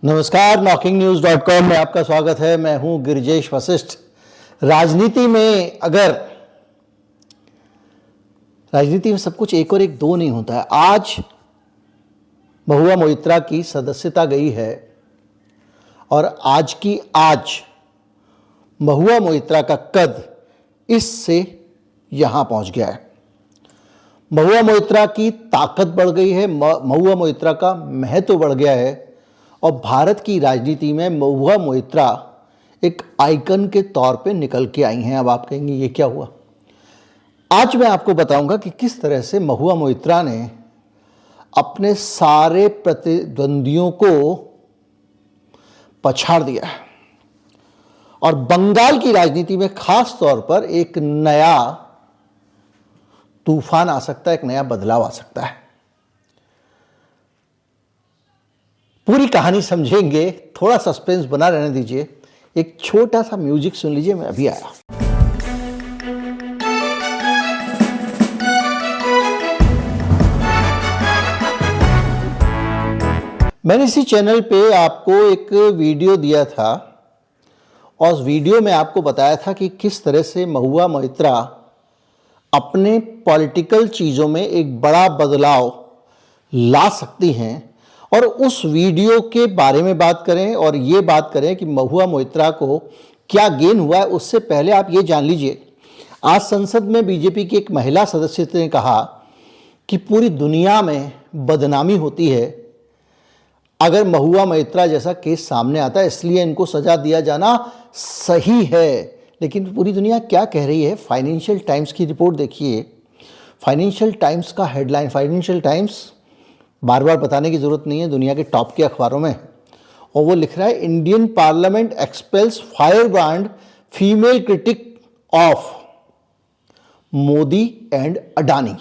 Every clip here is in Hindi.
नमस्कार, knocking-news.com में आपका स्वागत है। मैं हूं गिरिजेश वशिष्ठ। राजनीति में सब कुछ एक और एक दो नहीं होता है। आज महुआ मोइत्रा की सदस्यता गई है और आज महुआ मोइत्रा का कद इससे यहां पहुंच गया है। महुआ मोइत्रा की ताकत बढ़ गई है, महुआ मोइत्रा का महत्व बढ़ गया है और भारत की राजनीति में महुआ मोइत्रा एक आइकन के तौर पे निकल के आई हैं। अब आप कहेंगे ये क्या हुआ? आज मैं आपको बताऊंगा कि किस तरह से महुआ मोइत्रा ने अपने सारे प्रतिद्वंदियों को पछाड़ दिया है और बंगाल की राजनीति में खास तौर पर एक नया तूफान आ सकता है, एक नया बदलाव आ सकता है। पूरी कहानी समझेंगे, थोड़ा सस्पेंस बना रहने दीजिए। एक छोटा सा म्यूजिक सुन लीजिए, मैं अभी आया। मैंने इसी चैनल पे आपको एक वीडियो दिया था और उस वीडियो में आपको बताया था कि किस तरह से महुआ मोइत्रा अपने पॉलिटिकल चीज़ों में एक बड़ा बदलाव ला सकती हैं। और उस वीडियो के बारे में बात करें और ये बात करें कि महुआ मोइत्रा को क्या गेन हुआ है, उससे पहले आप ये जान लीजिए, आज संसद में बीजेपी की एक महिला सदस्य ने कहा कि पूरी दुनिया में बदनामी होती है अगर महुआ मोइत्रा जैसा केस सामने आता है, इसलिए इनको सजा दिया जाना सही है। लेकिन पूरी दुनिया क्या कह रही है? फाइनेंशियल टाइम्स की रिपोर्ट देखिए। फाइनेंशियल टाइम्स का हेडलाइन, फाइनेंशियल टाइम्स बार बार बताने की ज़रूरत नहीं है, दुनिया के टॉप के अखबारों में, और वो लिख रहा है Indian parliament expels firebrand female critic of Modi and Adani.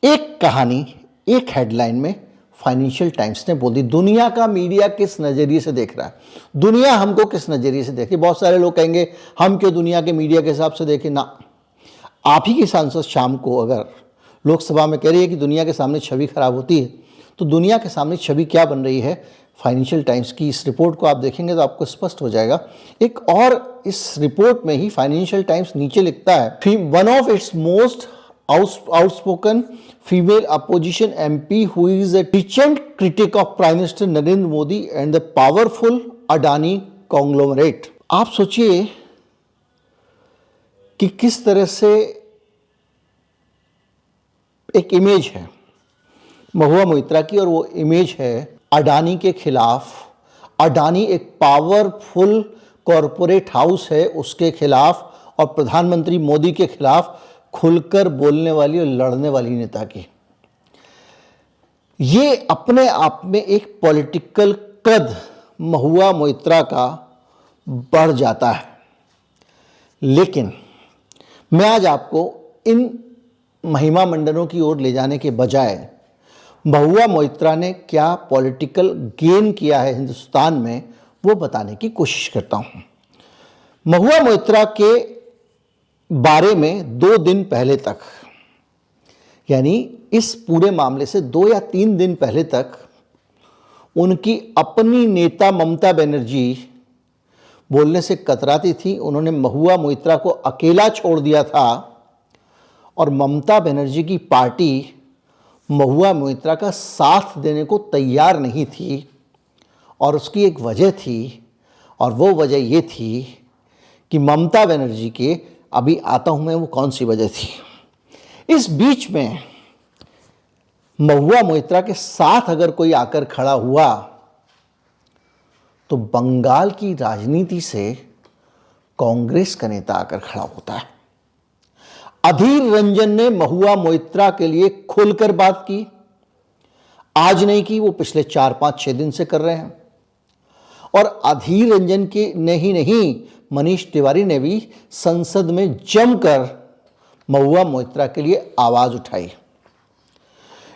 एक कहानी एक हेडलाइन में फाइनेंशियल टाइम्स ने बोल दी। दुनिया का मीडिया किस नज़रिए से देख रहा है, दुनिया हमको किस नज़रिए से देखे? बहुत सारे लोग कहेंगे हम क्यों दुनिया के मीडिया के हिसाब से देखें। ना, आप ही की सांसद शाम को अगर लोकसभा में कह रही है कि दुनिया के सामने छवि खराब होती है, तो दुनिया के सामने छवि क्या बन रही है? फाइनेंशियल टाइम्स की इस रिपोर्ट को आप देखेंगे तो आपको स्पष्ट हो जाएगा। एक और इस रिपोर्ट में ही फाइनेंशियल टाइम्स नीचे लिखता है, one of its most outspoken female opposition MP who is a frequent critic of Prime Minister Narendra Modi and the powerful Adani conglomerate। आप सोचिए कि किस तरह से एक इमेज है महुआ मोइत्रा की, और वो इमेज है अडानी के खिलाफ। अडानी एक पावरफुल कॉरपोरेट हाउस है, उसके खिलाफ, और प्रधानमंत्री मोदी के खिलाफ खुलकर बोलने वाली और लड़ने वाली नेता की। ये अपने आप में एक पॉलिटिकल कद महुआ मोइत्रा का बढ़ जाता है। लेकिन मैं आज आपको इन महिमा मंडनों की ओर ले जाने के बजाय महुआ मोइत्रा ने क्या पॉलिटिकल गेन किया है हिंदुस्तान में, वो बताने की कोशिश करता हूं। महुआ मोइत्रा के बारे में 2 दिन पहले तक, यानी इस पूरे मामले से 2 या 3 दिन पहले तक, उनकी अपनी नेता ममता बनर्जी बोलने से कतराती थी। उन्होंने महुआ मोइत्रा को अकेला छोड़ दिया था और ममता बनर्जी की पार्टी महुआ मोइत्रा का साथ देने को तैयार नहीं थी। और उसकी एक वजह थी, और वो वजह ये थी कि ममता बनर्जी के, अभी आता हूं मैं वो कौन सी वजह थी। इस बीच में महुआ मोइत्रा के साथ अगर कोई आकर खड़ा हुआ तो बंगाल की राजनीति से कांग्रेस का नेता आकर खड़ा होता है। अधीर रंजन ने महुआ मोइत्रा के लिए खुलकर बात की। आज नहीं की, वो पिछले 4-5-6 दिन से कर रहे हैं। और अधीर रंजन के नहीं, मनीष तिवारी ने भी संसद में जमकर महुआ मोइत्रा के लिए आवाज उठाई।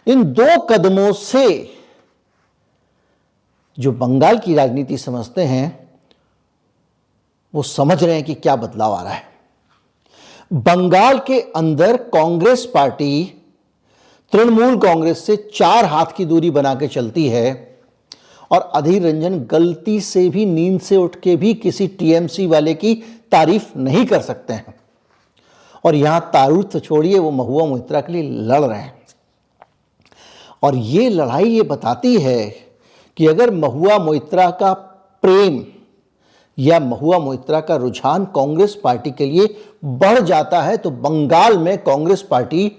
इन 2 कदमों से जो बंगाल की राजनीति समझते हैं वो समझ रहे हैं कि क्या बदलाव आ रहा है। बंगाल के अंदर कांग्रेस पार्टी तृणमूल कांग्रेस से 4 हाथ की दूरी बना के चलती है और अधीर रंजन गलती से भी नींद से उठ के भी किसी टीएमसी वाले की तारीफ नहीं कर सकते हैं। और यहां तारुफ तो छोड़िए, वो महुआ मोइत्रा के लिए लड़ रहे हैं। और ये लड़ाई ये बताती है कि अगर महुआ मोइत्रा का प्रेम या महुआ मोइत्रा का रुझान कांग्रेस पार्टी के लिए बढ़ जाता है तो बंगाल में कांग्रेस पार्टी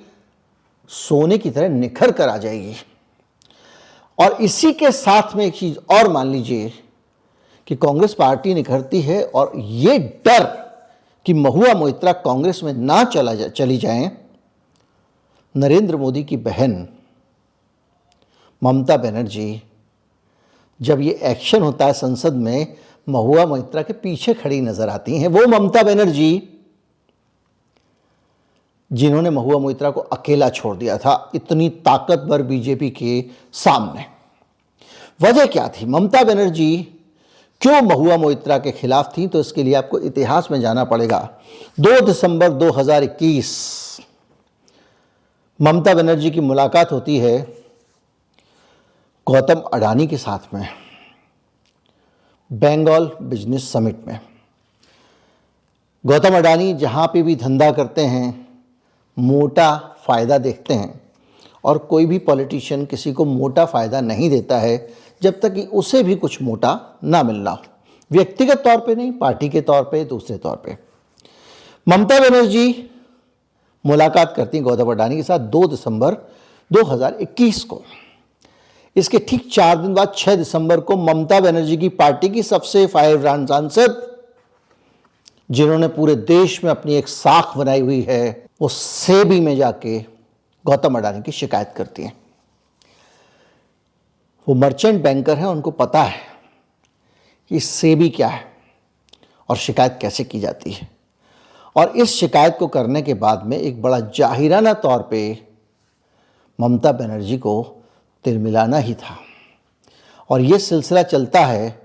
सोने की तरह निखर कर आ जाएगी। और इसी के साथ में एक चीज और मान लीजिए कि कांग्रेस पार्टी निखरती है और ये डर कि महुआ मोइत्रा कांग्रेस में ना चली जाएं, नरेंद्र मोदी की बहन ममता बनर्जी, जब ये एक्शन होता है संसद में, महुआ मोइत्रा के पीछे खड़ी नजर आती हैं। वो ममता बनर्जी जिन्होंने महुआ मोइत्रा को अकेला छोड़ दिया था इतनी ताकतवर बीजेपी के सामने। वजह क्या थी? ममता बनर्जी क्यों महुआ मोइत्रा के खिलाफ थी? तो इसके लिए आपको इतिहास में जाना पड़ेगा। 2 दिसंबर 2021 ममता बनर्जी की मुलाकात होती है गौतम अडानी के साथ में बंगाल बिजनेस समिट में। गौतम अडानी जहाँ पे भी धंधा करते हैं मोटा फ़ायदा देखते हैं, और कोई भी पॉलिटिशियन किसी को मोटा फ़ायदा नहीं देता है जब तक कि उसे भी कुछ मोटा ना मिलना हो, व्यक्तिगत तौर पे नहीं, पार्टी के तौर पे, दूसरे तौर पे। ममता बनर्जी मुलाकात करती हैं गौतम अडानी के साथ 2 दिसंबर 2021 को। इसके ठीक 4 दिन बाद 6 दिसंबर को ममता बनर्जी की पार्टी की सबसे फायरब्रांड सांसद, जिन्होंने पूरे देश में अपनी एक साख बनाई हुई है, वो सेबी में जाके गौतम अडानी की शिकायत करती हैं। वो मर्चेंट बैंकर हैं, उनको पता है कि सेबी क्या है और शिकायत कैसे की जाती है। और इस शिकायत को करने के बाद में एक बड़ा जाहिराना तौर पे ममता बनर्जी को तिलमिलाना ही था। और ये सिलसिला चलता है।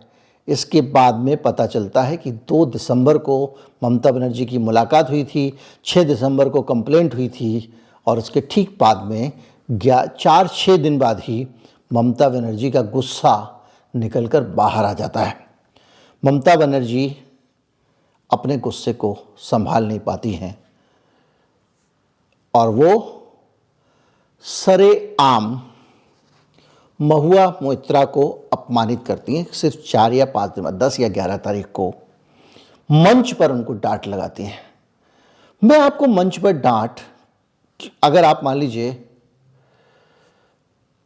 इसके बाद में पता चलता है कि 2 दिसंबर को ममता बनर्जी की मुलाकात हुई थी, 6 दिसंबर को कंप्लेंट हुई थी, और उसके ठीक बाद में 4-6 दिन बाद ही ममता बनर्जी का गुस्सा निकलकर बाहर आ जाता है। ममता बनर्जी अपने गुस्से को संभाल नहीं पाती हैं और वो सरेआम महुआ मोइत्रा को अपमानित करती हैं। सिर्फ 4 या 5 दिन बाद 10 या 11 तारीख को मंच पर उनको डांट लगाती हैं। मैं आपको मंच पर डांट, अगर आप मान लीजिए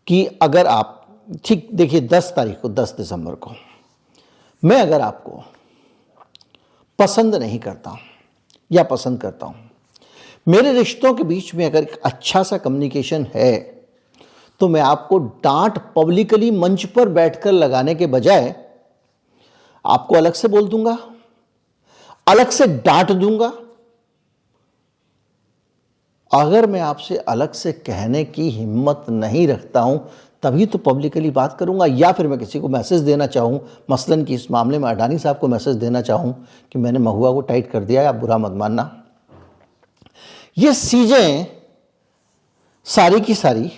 कि अगर आप ठीक देखिए 10 तारीख को, 10 दिसंबर को मैं अगर आपको पसंद नहीं करता या पसंद करता हूं, मेरे रिश्तों के बीच में अगर एक अच्छा सा कम्युनिकेशन है, तो मैं आपको डांट पब्लिकली मंच पर बैठकर लगाने के बजाय आपको अलग से बोल दूंगा, अलग से डांट दूंगा। अगर मैं आपसे अलग से कहने की हिम्मत नहीं रखता हूं तभी तो पब्लिकली बात करूंगा, या फिर मैं किसी को मैसेज देना चाहूं, मसलन कि इस मामले में अडानी साहब को मैसेज देना चाहूं कि मैंने महुआ को टाइट कर दिया, आप बुरा मत मानना। ये चीजें सारी की सारी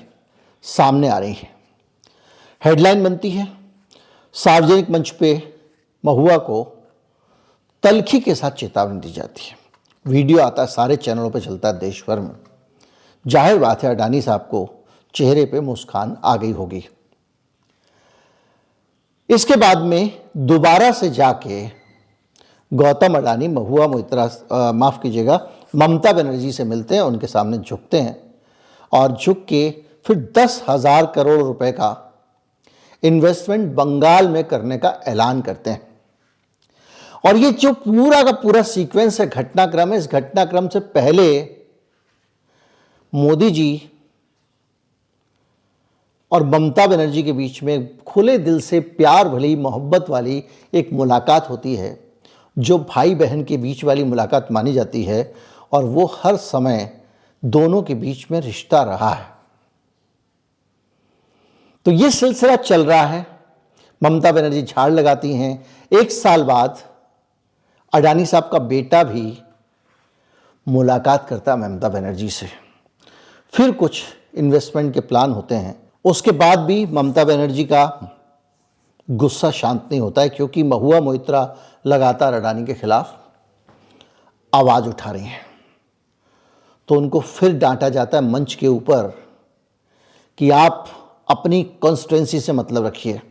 सामने आ रही है, हेडलाइन बनती है, सार्वजनिक मंच पे महुआ को तल्खी के साथ चेतावनी दी जाती है, वीडियो आता है, सारे चैनलों पे चलता है देश भर में। जाहिर बात है अडानी साहब को चेहरे पे मुस्कान आ गई होगी। इसके बाद में दोबारा से जाके गौतम अडानी महुआ मोइत्रा माफ कीजिएगा ममता बनर्जी से मिलते हैं, उनके सामने झुकते हैं और झुक के फिर 10,000 करोड़ रुपए का इन्वेस्टमेंट बंगाल में करने का ऐलान करते हैं। और ये जो पूरा का पूरा सीक्वेंस है, घटनाक्रम है, इस घटनाक्रम से पहले मोदी जी और ममता बनर्जी के बीच में खुले दिल से प्यार भरी मोहब्बत वाली एक मुलाकात होती है, जो भाई बहन के बीच वाली मुलाकात मानी जाती है, और वो हर समय दोनों के बीच में रिश्ता रहा है। तो ये सिलसिला चल रहा है। ममता बनर्जी झाड़ लगाती हैं। 1 साल बाद अडानी साहब का बेटा भी मुलाकात करता है ममता बनर्जी से, फिर कुछ इन्वेस्टमेंट के प्लान होते हैं। उसके बाद भी ममता बनर्जी का गुस्सा शांत नहीं होता है, क्योंकि महुआ मोइत्रा लगातार अडानी के खिलाफ आवाज़ उठा रही हैं। तो उनको फिर डांटा जाता है मंच के ऊपर कि आप अपनी कॉन्स्टिट्यूएंसी से मतलब रखिए,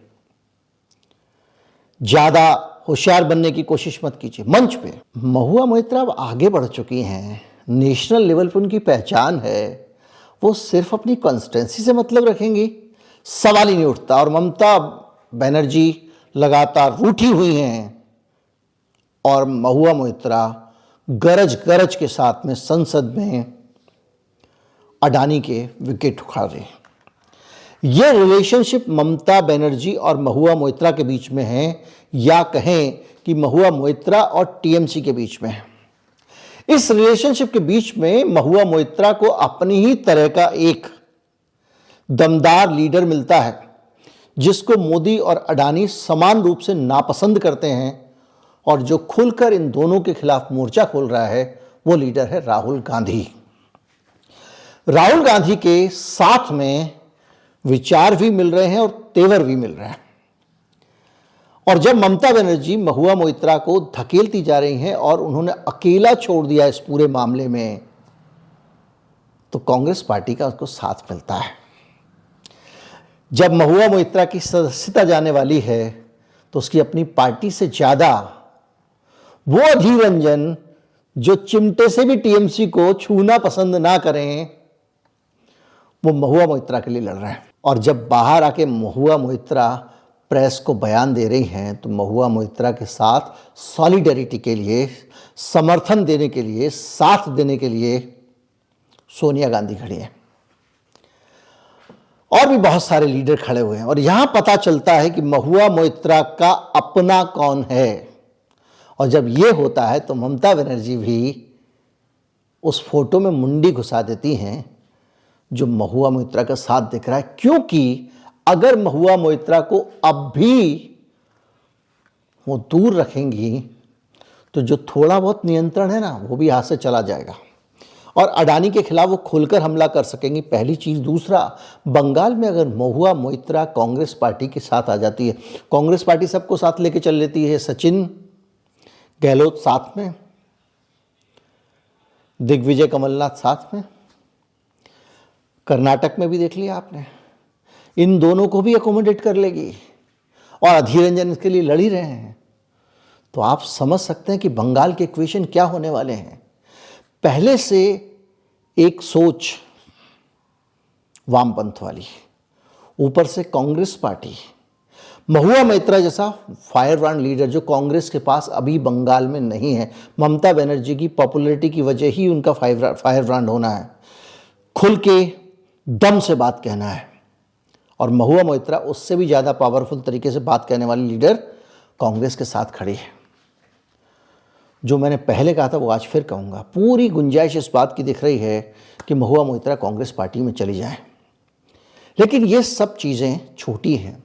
ज़्यादा होशियार बनने की कोशिश मत कीजिए मंच पे। महुआ मोइत्रा अब आगे बढ़ चुकी हैं, नेशनल लेवल पर उनकी पहचान है, वो सिर्फ अपनी कॉन्स्टिट्यूएंसी से मतलब रखेंगी, सवाल ही नहीं उठता। और ममता बनर्जी लगातार रूठी हुई हैं और महुआ मोइत्रा गरज गरज के साथ में संसद में अडानी के विकेट उखाड़ रहे हैं। ये रिलेशनशिप ममता बनर्जी और महुआ मोइत्रा के बीच में है, या कहें कि महुआ मोइत्रा और टीएमसी के बीच में है। इस रिलेशनशिप के बीच में महुआ मोइत्रा को अपनी ही तरह का एक दमदार लीडर मिलता है, जिसको मोदी और अडानी समान रूप से नापसंद करते हैं, और जो खुलकर इन दोनों के खिलाफ मोर्चा खोल रहा है वो लीडर है राहुल गांधी। राहुल गांधी के साथ में विचार भी मिल रहे हैं और तेवर भी मिल रहे हैं। और जब ममता बनर्जी महुआ मोइत्रा को धकेलती जा रही हैं और उन्होंने अकेला छोड़ दिया इस पूरे मामले में, तो कांग्रेस पार्टी का उसको साथ मिलता है। जब महुआ मोइत्रा की सदस्यता जाने वाली है तो उसकी अपनी पार्टी से ज़्यादा वो अधीर रंजन, जो चिमटे से भी टीएमसी को छूना पसंद ना करें, वो महुआ मोइत्रा के लिए लड़ रहे हैं। और जब बाहर आके महुआ मोइत्रा प्रेस को बयान दे रही हैं, तो महुआ मोइत्रा के साथ सॉलिडरिटी के लिए, समर्थन देने के लिए, साथ देने के लिए सोनिया गांधी खड़ी हैं और भी बहुत सारे लीडर खड़े हुए हैं। और यहां पता चलता है कि महुआ मोइत्रा का अपना कौन है। और जब ये होता है तो ममता बनर्जी भी उस फोटो में मुंडी घुसा देती हैं जो महुआ मोइत्रा का साथ दिख रहा है, क्योंकि अगर महुआ मोइत्रा को अब भी वो दूर रखेंगी तो जो थोड़ा बहुत नियंत्रण है ना, वो भी हाथ से चला जाएगा और अडानी के खिलाफ वो खुलकर हमला कर सकेंगी, पहली चीज़। दूसरा, बंगाल में अगर महुआ मोइत्रा कांग्रेस पार्टी के साथ आ जाती है, कांग्रेस पार्टी सबको साथ लेके चल लेती है, सचिन गहलोत साथ में, दिग्विजय कमलनाथ साथ में, कर्नाटक में भी देख लिया आपने, इन दोनों को भी अकोमोडेट कर लेगी और अधीर रंजन इसके लिए लड़ ही रहे हैं। तो आप समझ सकते हैं कि बंगाल के इक्वेशन क्या होने वाले हैं। पहले से एक सोच वामपंथ वाली, ऊपर से कांग्रेस पार्टी, महुआ मोइत्रा जैसा फायर ब्रांड लीडर जो कांग्रेस के पास अभी बंगाल में नहीं है। ममता बनर्जी की पॉपुलैरिटी की वजह ही उनका फायर ब्रांड होना है, खुल के दम से बात कहना है। और महुआ मोइत्रा उससे भी ज़्यादा पावरफुल तरीके से बात कहने वाली लीडर कांग्रेस के साथ खड़ी है। जो मैंने पहले कहा था वो आज फिर कहूँगा, पूरी गुंजाइश इस बात की दिख रही है कि महुआ मोइत्रा कांग्रेस पार्टी में चली जाए। लेकिन ये सब चीज़ें छोटी हैं,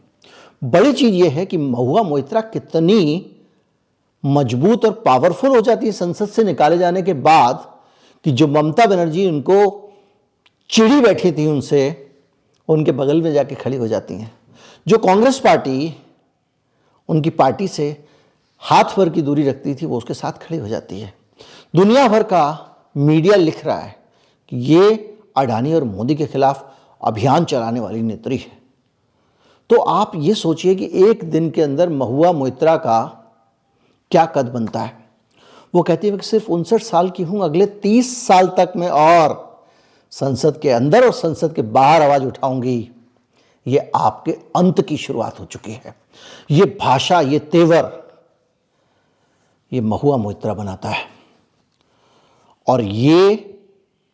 बड़ी चीज़ ये है कि महुआ मोइत्रा कितनी मजबूत और पावरफुल हो जाती है संसद से निकाले जाने के बाद, कि जो ममता बनर्जी उनको चिढ़ी बैठी थी उनसे, उनके बगल में जाके खड़ी हो जाती हैं। जो कांग्रेस पार्टी उनकी पार्टी से हाथ भर की दूरी रखती थी, वो उसके साथ खड़ी हो जाती है। दुनिया भर का मीडिया लिख रहा है कि ये अडानी और मोदी के खिलाफ अभियान चलाने वाली नेत्री है। तो आप ये सोचिए कि एक दिन के अंदर महुआ मोइत्रा का क्या कद बनता है। वो कहती है कि सिर्फ 59 साल की हूँ, अगले 30 साल तक मैं और संसद के अंदर और संसद के बाहर आवाज़ उठाऊंगी। ये आपके अंत की शुरुआत हो चुकी है। ये भाषा, ये तेवर, ये महुआ मोइत्रा बनाता है। और ये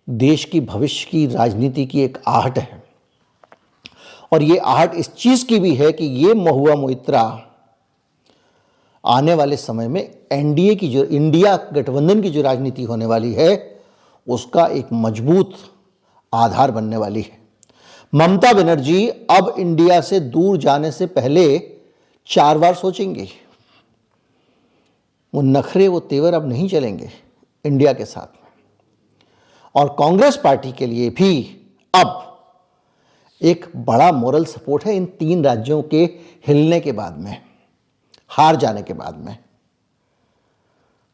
देश की भविष्य की राजनीति की एक आहट है। और ये आहट इस चीज़ की भी है कि ये महुआ मोइत्रा आने वाले समय में एनडीए की, जो इंडिया गठबंधन की जो राजनीति होने वाली है, उसका एक मजबूत आधार बनने वाली है। ममता बनर्जी अब इंडिया से दूर जाने से पहले 4 बार सोचेंगी। वो नखरे, वो तेवर अब नहीं चलेंगे इंडिया के साथ में। और कांग्रेस पार्टी के लिए भी अब एक बड़ा मोरल सपोर्ट है इन 3 राज्यों के हिलने के बाद में, हार जाने के बाद में।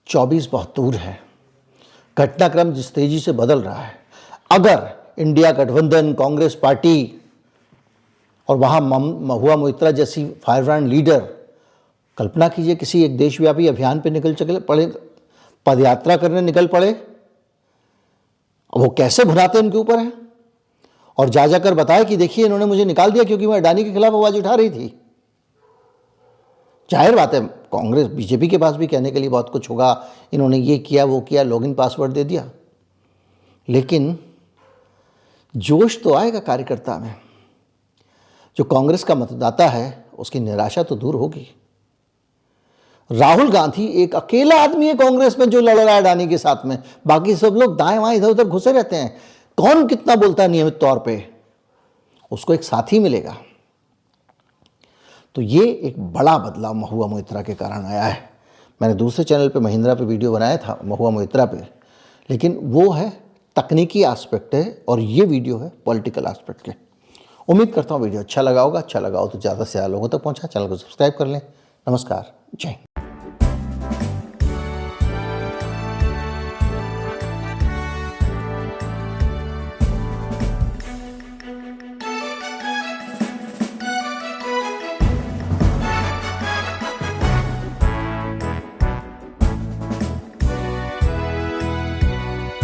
24 बहुत दूर है, घटनाक्रम जिस तेजी से बदल रहा है। अगर इंडिया गठबंधन, कांग्रेस पार्टी और वहाँ महुआ मोइत्रा जैसी फायरब्रांड लीडर, कल्पना कीजिए किसी एक देशव्यापी अभियान पे निकल चले पड़े, पदयात्रा करने निकल पड़े, वो कैसे भुनाते उनके ऊपर है, और जा जाकर बताए कि देखिए इन्होंने मुझे निकाल दिया क्योंकि मैं अडानी के खिलाफ आवाज उठा रही थी। जाहिर बात है कांग्रेस बीजेपी के पास भी कहने के लिए बहुत कुछ होगा, इन्होंने ये किया वो किया, लॉगिन पासवर्ड दे दिया, लेकिन जोश तो आएगा कार्यकर्ता में। जो कांग्रेस का मतदाता है उसकी निराशा तो दूर होगी। राहुल गांधी एक अकेला आदमी है कांग्रेस में जो लड़ रहा है अडानी के साथ में, बाकी सब लोग दाएं बाएं इधर उधर घुसे रहते हैं। कौन कितना बोलता है नियमित तौर पे, उसको एक साथी मिलेगा। तो ये एक बड़ा बदलाव महुआ मोइत्रा के कारण आया है। मैंने दूसरे चैनल पे महिंद्रा पे वीडियो बनाया था महुआ मोइत्रा पे, लेकिन वो है तकनीकी एस्पेक्ट है और ये वीडियो है पॉलिटिकल एस्पेक्ट के। उम्मीद करता हूँ वीडियो अच्छा लगा होगा। अच्छा लगा हो तो ज़्यादा से ज़्यादा लोगों तक पहुँचा। चैनल को सब्सक्राइब कर लें। नमस्कार, जय हिंद।